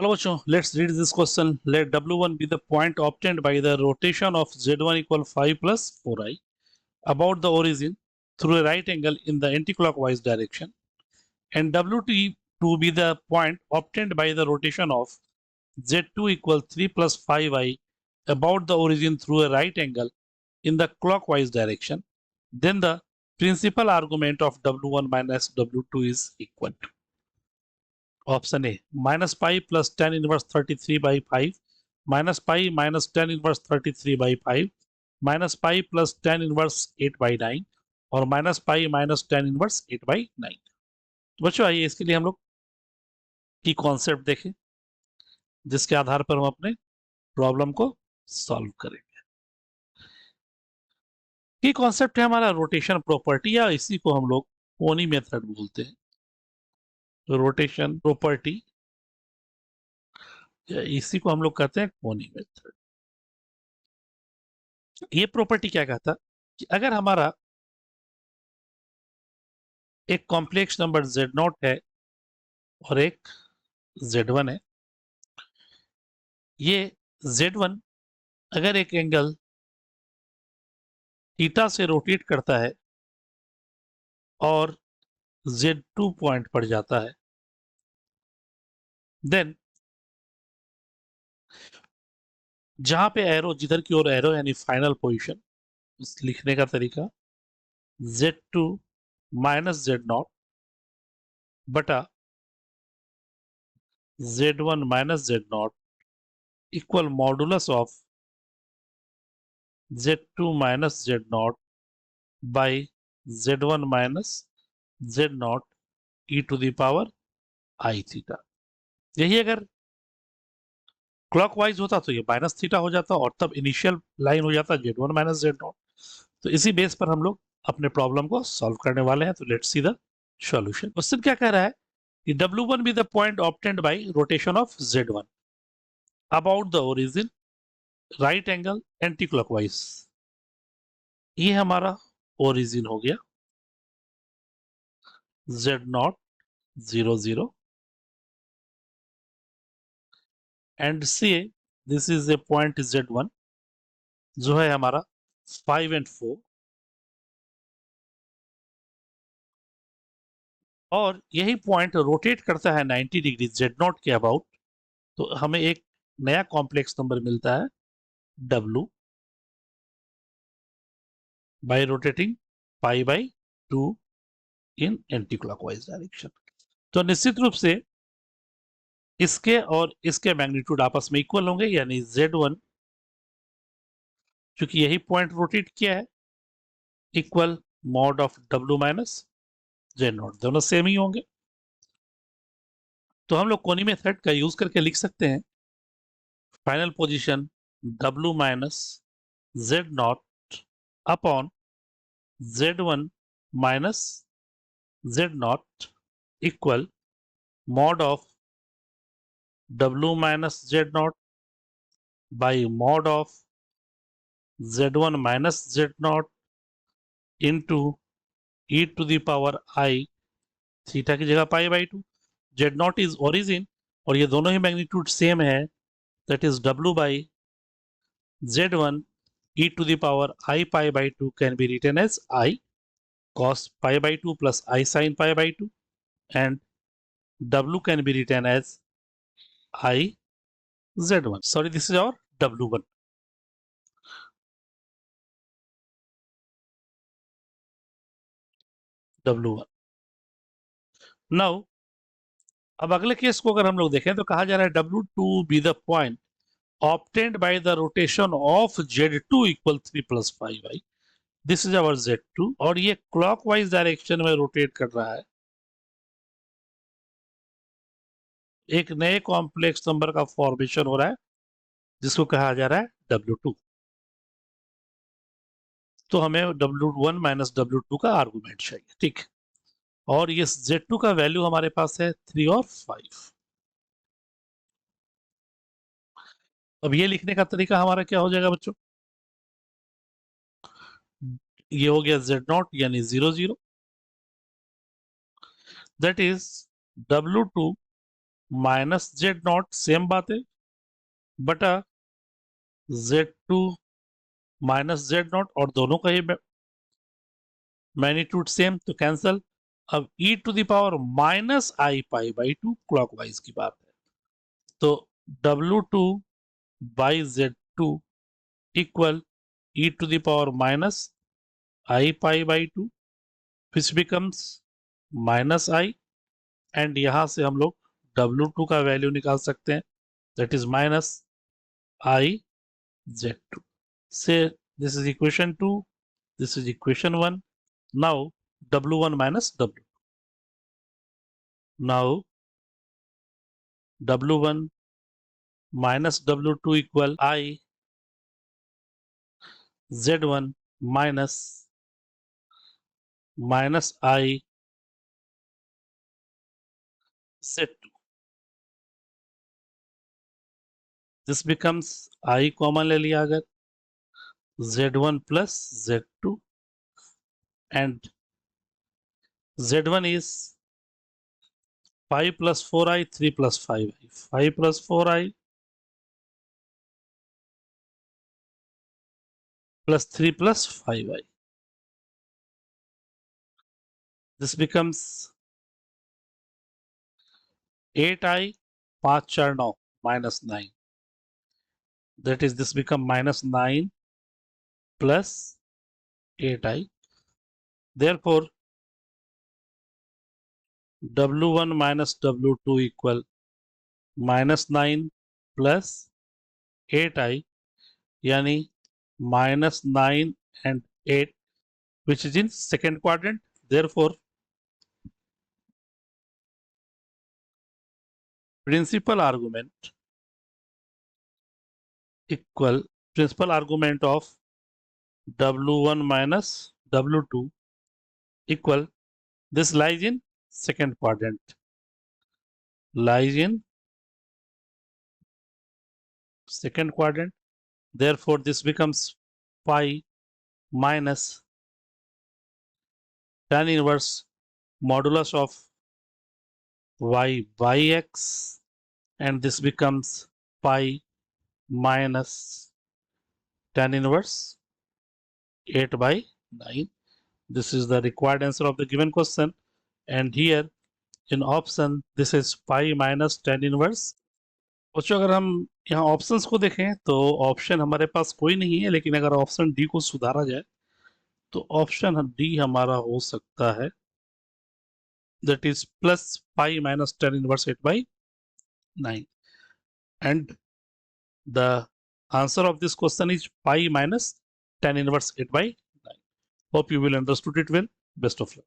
Hello, bachcho. Let's read this question. Let W1 be the point obtained by the rotation of Z1 equal 5 plus 4i about the origin through a right angle in the anticlockwise direction, and W2 to be the point obtained by the rotation of Z2 equal 3 plus 5i about the origin through a right angle in the clockwise direction. Then the principal argument of W1 minus W2 is equal to option A minus pi plus tan inverse 33 by 5 minus pi minus tan inverse 33 by 5 minus pi plus tan inverse 8 by 9 और minus pi minus tan inverse 8 by 9। तो बच्चों आइए इसके लिए हम लोग की concept देखें जिसके आधार पर हम अपने प्रॉब्लम को सॉल्व करेंगे। की कॉन्सेप्ट है हमारा रोटेशन प्रॉपर्टी, या इसी को हम लोग कोनी मेथड बोलते हैं। तो रोटेशन प्रॉपर्टी इसी को हम लोग कहते हैं कोनी मेथड। ये प्रॉपर्टी क्या कहता कि अगर हमारा एक कॉम्प्लेक्स नंबर Z0 है और एक Z1 है, ये Z1 अगर एक एंगल थीटा से रोटेट करता है और Z2 पॉइंट पर जाता है, देन जहां पे एरो, जिधर की ओर एरो यानी फाइनल पोजीशन, लिखने का तरीका Z2 माइनस Z0 बटा Z1 minus Z0 equal modulus of Z2 minus Z0 by Z1 minus Z0 e to the power i theta. यही अगर क्लॉकवाइज होता तो ये माइनस थीटा हो जाता और तब इनिशियल लाइन हो जाता Z1 माइनस Z0। तो इसी बेस पर हम लोग अपने प्रॉब्लम को सॉल्व करने वाले हैं। तो let's see the solution. Question क्या कह रहा है कि W1 be the point obtained by rotation of Z1 about the origin right angle anti clockwise. ये हमारा ओरिजिन हो गया Z0 0 0 and see this is a point Z1 जो है हमारा 5 and 4, और यही पॉइंट रोटेट करता है 90 डिग्री Z0 के अबाउट। तो हमें एक नया कॉम्प्लेक्स नंबर मिलता है W bye rotating pi by 2 in anti clockwise direction. तो निश्चित रूप से इसके और इसके मैग्नीट्यूड आपस में इक्वल होंगे, यानी Z1 चूंकि यही पॉइंट रोटेट किया है equal mod of W minus Z0, दोनों सेम ही होंगे। तो हम लोग कोनी मेथड का यूज करके लिख सकते हैं final position W minus Z0 upon Z1 minus Z0 equal mod of W minus Z0 by mod of Z1 minus Z0 into e to the power I theta की जगह pi by 2। Z0 is origin और ये दोनों ही magnitude same है, that is W by Z1 e to the power I pi by 2 can be written as I cos pi by 2 plus I sin pi by 2, and W can be written as I Z1. Sorry, this is our W1. W1. Now, अब अगले case को अगर हम लोग देखें तो कहा जा रहा है W2 be the point obtained by the rotation of Z2 equal 3 plus 5i। This is our Z2 और ये क्लॉकवाइज डायरेक्शन में रोटेट कर रहा है। एक नए कॉम्प्लेक्स नंबर का फॉर्मेशन हो रहा है जिसको कहा जा रहा है W2। तो हमें W1 माइनस W2 का आर्गुमेंट चाहिए, ठीक। और ये Z2 का वैल्यू हमारे पास है 3 और 5। अब ये लिखने का तरीका हमारा क्या हो जाएगा बच्चों, ये हो गया Z0 यानी 0 0, that is W2 minus Z not same बात है बटा Z2 माइनस जेड नॉट, और दोनों का ही मैग्नीट्यूड सेम, तो कैंसल। अब e to the power minus i pi by two clockwise की बात है, तो W2 by Z2 equal e to the power minus i pi by two, which becomes minus i, and यहां से हम लोग W2 का वैल्यू निकाल सकते हैं, that is minus I Z2 से। This is equation 2, this is equation 1. Now W1 minus W. Now W1 minus W2 equal I Z1 minus I Z2. This becomes I common ले लिया अगर, Z1 plus Z2, and Z1 is 5 plus 4i, 3 plus 5i, 5 plus 4i plus 3 plus 5i. This becomes 8i, 5 4 9 minus 9. That is, this become minus 9 plus 8i. Therefore, W1 minus W2 equal minus 9 plus 8i, yani minus 9 and 8, which is in second quadrant. Therefore, principal argument equal principal argument of W1 minus W2 equal, this lies in second quadrant, lies in second quadrant. Therefore, this becomes pi minus tan inverse modulus of y by x, and this becomes pi minus tan inverse 8 by 9. This is the required answer of the given question, and here in option this is pi minus tan inverse. बच्चों अगर हम यहाँ options को देखें तो option हमारे पास कोई नहीं है, लेकिन अगर ऑप्शन डी को सुधारा जाए तो ऑप्शन डी हमारा हो सकता है, that is plus pi minus tan inverse 8 by 9, and the answer of this question is pi minus tan inverse 8 by 9. Hope you will understood it well. Best of luck.